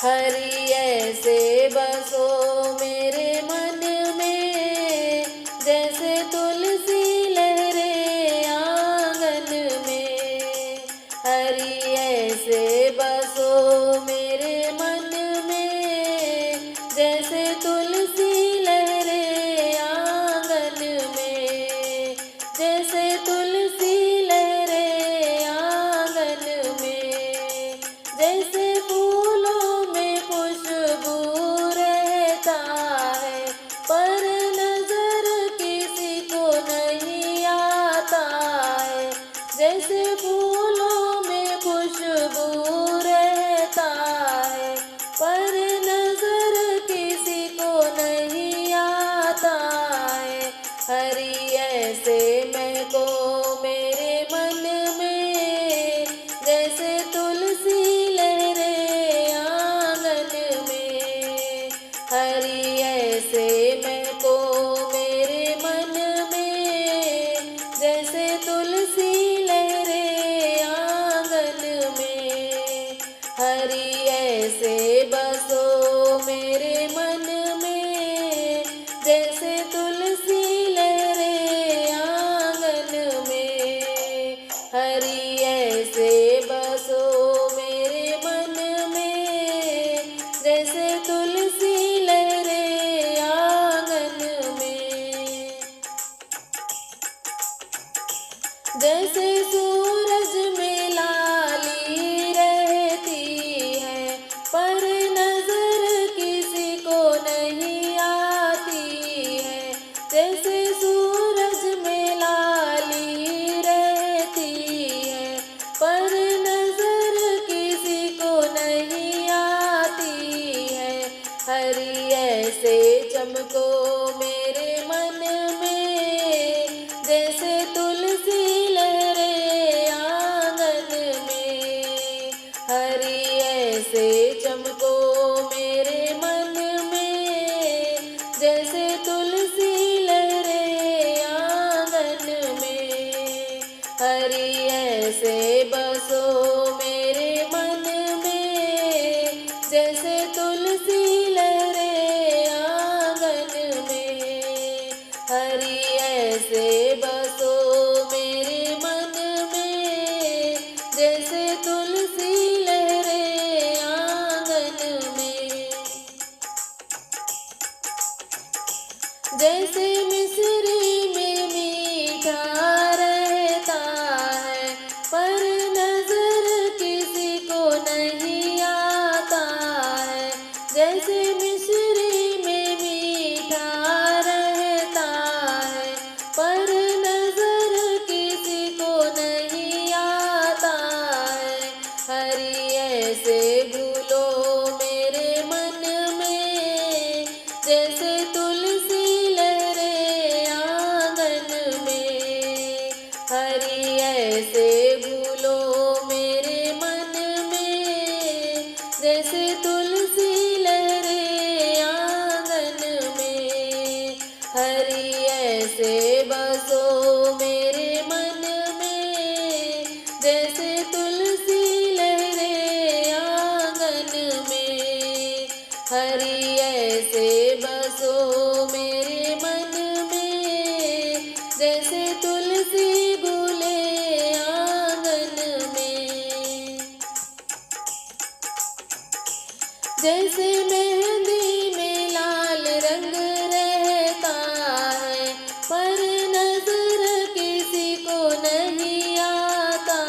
हरि ऐसे बसो मेरे मन में, जैसे तुलसी लहरे आंगन में। हरि ऐसे बसो मेरे मन में, जैसे तुलसी लहरे आंगन में। जैसे तुलसी लहरे आंगन में, जैसे फूलों में खुशबू रहता है, पर नजर किसी को नहीं आता है। जैसे फूलों में खुशबू रहता है, पर नजर किसी को नहीं आता है। हरि ऐसे महको मेरे मन में, जैसे तुलसी लहरे आंगन में। हरि ऐसे महको मेरे मन में, जैसे तुलसी लहरे आंगन में। हरि ऐसे बसो मेरे मन में, जैसे तुलसी लहरे आंगन में। हरि ऐसे बसो मेरे मन में, जैसे तुलसी लहरे आंगन में। जैसे सूरज में लाली रहती है, पर नजर किसी को नहीं आती है। जैसे सूरज में लाली रहती है, पर नजर किसी को नहीं आती है। हरि ऐसे चमको मेरे मन में, जैसे तुलसी लहरे आंगन में। हरि ऐसे चमको मेरे मन में, जैसे तुलसी लहरे आंगन में। हरि ऐसे बसो मेरे मन में, जैसे तुलसी लहरे आंगन में। हरि ऐसे बसो मेरे मन में, जैसे तुलसी लहरे आंगन में। जैसे मिस्री में मीठा रहता है, पर नजर किसी को नहीं आता है। जैसे मिस्री में मीठा रहता है, पर नजर किसी को नहीं आता है। हरि ऐसे भूलो मेरे मन में, जैसे तुलसी लहरे आंगन में। हरि ऐसे भूलो मेरे मन में, जैसे तुलसी लहरे आंगन में। हरि ऐसे बसो मेरे मन में, जैसे तुलसी लहरे आंगन में। हरि ऐसे बसो मेरे मन में, जैसे तुलसी गुले आंगन में। जैसे मेहंदी में लाल रंग रहता है, पर नजर किसी को नहीं आता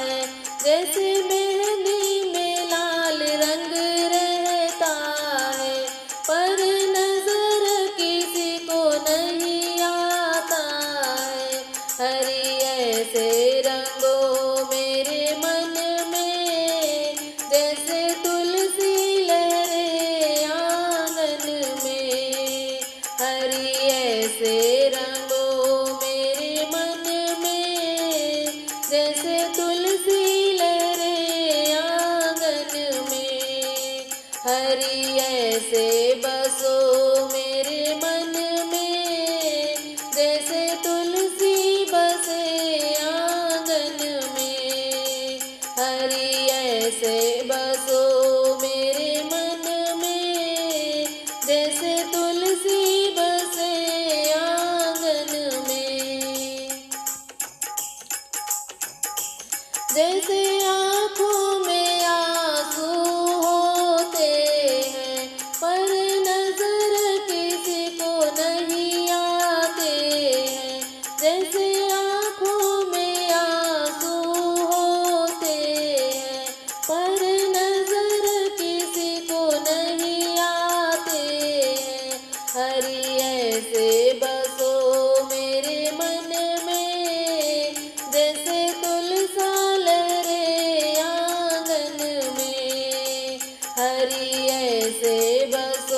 है। जैसे मेहंदी में लाल रंग रहता है, पर नजर किसी को नहीं आता है। हरि ऐसे रंगो मेरे मन में, जैसे तुलसी लहरे आंगन में। हरि ऐसे रंगो मेरे मन में, जैसे तुलसी लहरे आंगन में। हरि ऐसे बसो मेरे मन में, जैसे तुलसी बसे आंगन में। हरि ऐसे बसो मेरे मन हरि ऐसे बसो